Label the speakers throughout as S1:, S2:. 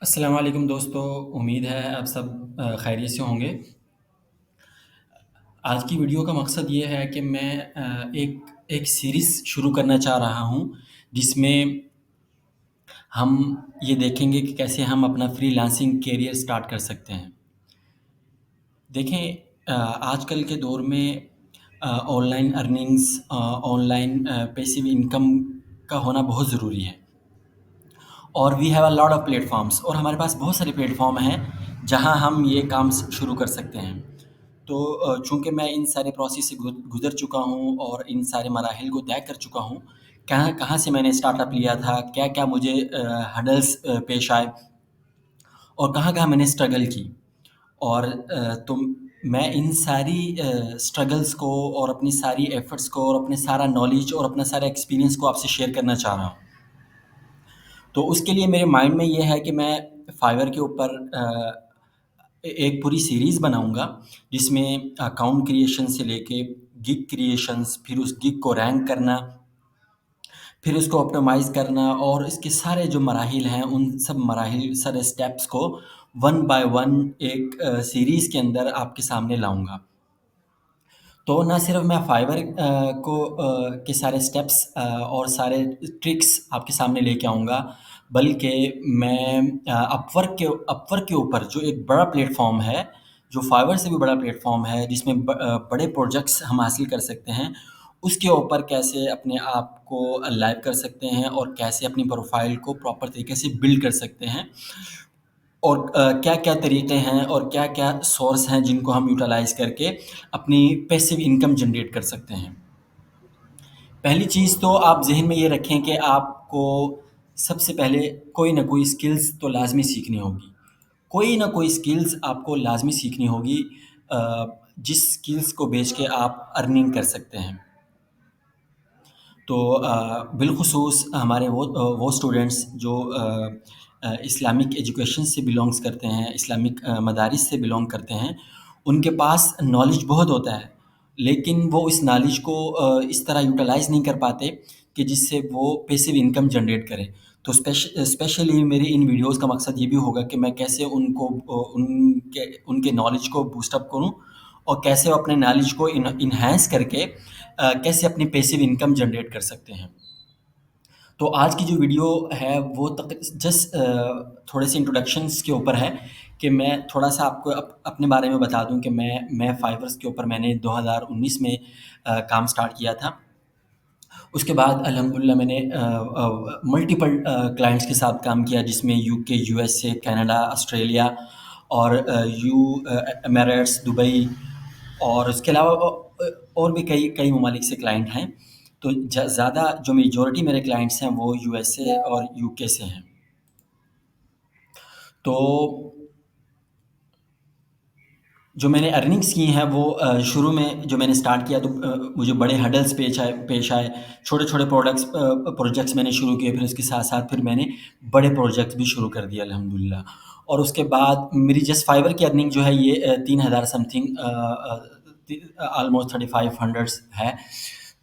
S1: السلام علیکم دوستو، امید ہے آپ سب خیریت سے ہوں گے۔ آج کی ویڈیو کا مقصد یہ ہے کہ میں ایک ایک سیریز شروع کرنا چاہ رہا ہوں، جس میں ہم یہ دیکھیں گے کہ کیسے ہم اپنا فری لانسنگ کیریئر سٹارٹ کر سکتے ہیں۔ دیکھیں، آج کل کے دور میں online earnings, online passive income کا ہونا بہت ضروری ہے، اور we have a lot of پلیٹ فارمس، اور ہمارے پاس بہت سارے پلیٹ فارم ہیں جہاں ہم یہ کام شروع کر سکتے ہیں۔ تو چونکہ میں ان سارے پروسیس سے گزر چکا ہوں اور ان سارے مراحل کو طے کر چکا ہوں، کہاں کہاں سے میں نے اسٹارٹ اپ لیا تھا، کیا کیا مجھے ہڈلس پیش آئے، اور کہاں کہاں میں نے اسٹرگل کی، اور تو میں ان ساری اسٹرگلس کو اور اپنی ساری ایفرٹس کو اور اپنے سارا نالج اور اپنا سارا ایکسپیرینس کو آپ سے شیئر کرنا چاہ رہا ہوں۔ تو اس کے لیے میرے مائنڈ میں یہ ہے کہ میں فائور کے اوپر ایک پوری سیریز بناؤں گا، جس میں اکاؤنٹ کریشن سے لے کے گگ کریشنز، پھر اس گگ کو رینک کرنا، پھر اس کو آپٹیمائز کرنا، اور اس کے سارے جو مراحل ہیں ان سب مراحل، سارے اسٹیپس کو ون بائی ون ایک سیریز کے اندر آپ کے سامنے لاؤں گا۔ تو نہ صرف میں فائور کو کے سارے اسٹیپس اور سارے ٹرکس آپ کے سامنے لے کے آؤں گا، بلکہ میں اپ ورک کے اوپر جو ایک بڑا پلیٹ فارم ہے، جو فائور سے بھی بڑا پلیٹ فارم ہے، جس میں بڑے پروجیکٹس ہم حاصل کر سکتے ہیں، اس کے اوپر کیسے اپنے آپ کو لائیو کر سکتے ہیں اور کیسے اپنی پروفائل کو پراپر طریقے سے بلڈ کر سکتے ہیں، اور کیا کیا طریقے ہیں اور کیا کیا سورس ہیں جن کو ہم یوٹیلائز کر کے اپنی پیسیو انکم جنریٹ کر سکتے ہیں۔ پہلی چیز تو آپ ذہن میں یہ رکھیں کہ آپ کو سب سے پہلے کوئی نہ کوئی اسکلز تو لازمی سیکھنی ہوگی، کوئی نہ کوئی اسکلز آپ کو لازمی سیکھنی ہوگی، جس اسکلز کو بیچ کے آپ ارننگ کر سکتے ہیں۔ تو بالخصوص ہمارے وہ اسٹوڈنٹس جو اسلامک ایجوکیشن سے بلانگس کرتے ہیں، اسلامک مدارس سے بلانگ کرتے ہیں، ان کے پاس نالج بہت ہوتا ہے، لیکن وہ اس نالج کو اس طرح یوٹیلائز نہیں کر پاتے کہ جس سے وہ پیسیو انکم جنریٹ کرے۔ تو اسپیشلی میری ان ویڈیوز کا مقصد یہ بھی ہوگا کہ میں کیسے ان کے نالج کو بوسٹ اپ کروں، اور کیسے وہ اپنے نالج کو انہینس کر کے کیسے اپنی پیسیو انکم جنریٹ کر سکتے ہیں۔ تو آج کی جو ویڈیو ہے وہ جسٹ تھوڑے سے انٹروڈکشنس کے اوپر ہے، کہ میں تھوڑا سا آپ کو اپنے بارے میں بتا دوں کہ میں فائورس کے اوپر میں نے 2019 میں کام سٹارٹ کیا تھا۔ اس کے بعد الحمدللہ میں نے ملٹیپل کلائنٹس کے ساتھ کام کیا، جس میں UK، USA، کینیڈا، آسٹریلیا، اور ایمریٹس، دبئی، اور اس کے علاوہ اور بھی کئی ممالک سے کلائنٹ ہیں۔ تو زیادہ جو میجورٹی میرے کلائنٹس ہیں وہ USA اور UK سے ہیں۔ تو جو میں نے ارننگس کی ہیں وہ شروع میں جو میں نے سٹارٹ کیا تو مجھے بڑے ہڈلس پیش آئے، چھوٹے چھوٹے پروجیکٹس میں نے شروع کیے، پھر اس کے ساتھ ساتھ پھر میں نے بڑے پروجیکٹس بھی شروع کر دیے الحمدللہ۔ اور اس کے بعد میری جسٹ فائور کی ارننگ جو ہے یہ 3000 سم تھنگ، آلموسٹ 3500 ہے۔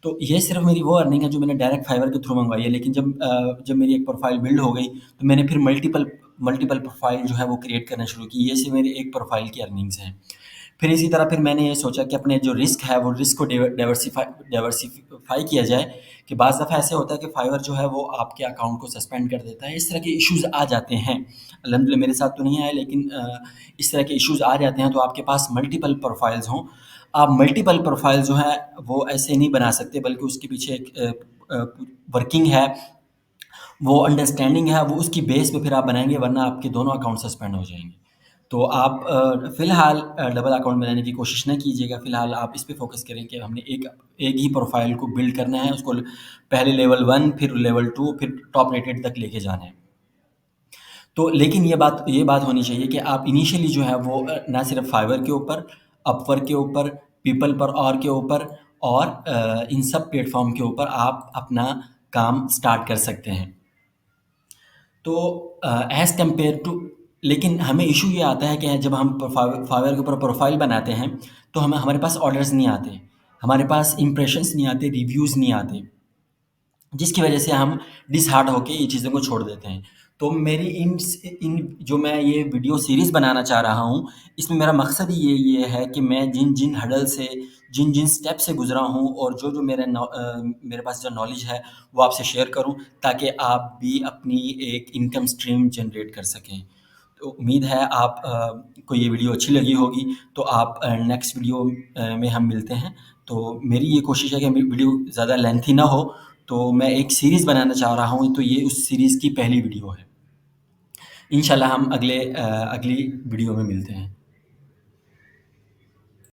S1: تو یہ صرف میری وہ ارننگ ہے جو میں نے ڈائریکٹ فائور کے تھرو منگوائی ہے، لیکن جب میری ایک پروفائل بلڈ ہو گئی تو میں نے پھر ملٹیپل پروفائل جو ہے وہ کریٹ کرنا شروع کی۔ یہ صرف میری ایک پروفائل کی ارننگز ہیں۔ پھر اسی طرح پھر میں نے یہ سوچا کہ اپنے جو رسک ہے وہ رسک کو ڈائیورسیفائی کیا جائے، کہ بعض دفعہ ایسے ہوتا ہے کہ فائور جو ہے وہ آپ کے اکاؤنٹ کو سسپینڈ کر دیتا ہے، اس طرح کے ایشوز آ جاتے ہیں۔ الحمدللہ میرے ساتھ تو نہیں آئے، لیکن اس طرح کے ایشوز آ جاتے ہیں۔ تو آپ کے پاس ملٹیپل پروفائلز ہوں، آپ ملٹیپل پروفائل جو ہیں وہ ایسے نہیں بنا سکتے، بلکہ اس کے پیچھے ایک ورکنگ ہے، وہ انڈرسٹینڈنگ ہے، وہ اس کی بیس پہ پھر آپ بنائیں گے، ورنہ آپ کے دونوں اکاؤنٹ سسپینڈ ہو جائیں گے۔ تو آپ فی الحال ڈبل اکاؤنٹ بنانے کی کوشش نہ کیجیے گا، فی الحال آپ اس پہ فوکس کریں کہ ہم نے ایک ہی پروفائل کو بلڈ کرنا ہے، اس کو پہلے لیول 1، پھر لیول 2، پھر ٹاپ ریٹڈ تک لے کے جانا ہے۔ تو لیکن یہ بات ہونی چاہیے کہ آپ انیشیلی جو ہے وہ نہ صرف فائور کے اوپر، اپ ورک کے اوپر، پیپل پر اور کے اوپر، اور ان سب پلیٹ فارم کے اوپر آپ اپنا کام سٹارٹ کر سکتے ہیں۔ تو ایز کمپیئر ٹو، لیکن ہمیں ایشو یہ آتا ہے کہ جب ہم فائور کے اوپر پروفائل بناتے ہیں تو ہمارے پاس آرڈرز نہیں آتے، ہمارے پاس امپریشنس نہیں آتے، ریویوز نہیں آتے، جس کی وجہ سے ہم ڈس ہارٹ ہو کے یہ چیزوں کو چھوڑ دیتے ہیں۔ تو میری ان جو میں یہ ویڈیو سیریز بنانا چاہ رہا ہوں، اس میں میرا مقصد ہی یہ ہے کہ میں جن جن ہڈل سے، جن جن اسٹیپ سے گزرا ہوں، اور جو میرے پاس جو نالج ہے وہ آپ سے شیئر کروں، تاکہ آپ بھی اپنی ایک انکم اسٹریم جنریٹ کر سکیں۔ تو امید ہے آپ کو یہ ویڈیو اچھی لگی ہوگی، تو آپ نیکسٹ ویڈیو میں ہم ملتے ہیں۔ تو میری یہ کوشش ہے کہ میری ویڈیو زیادہ لینتھی نہ ہو، تو میں ایک سیریز بنانا چاہ رہا ہوں، تو یہ اس سیریز کی پہلی ویڈیو ہے۔ انشاءاللہ ہم اگلی ویڈیو میں ملتے ہیں۔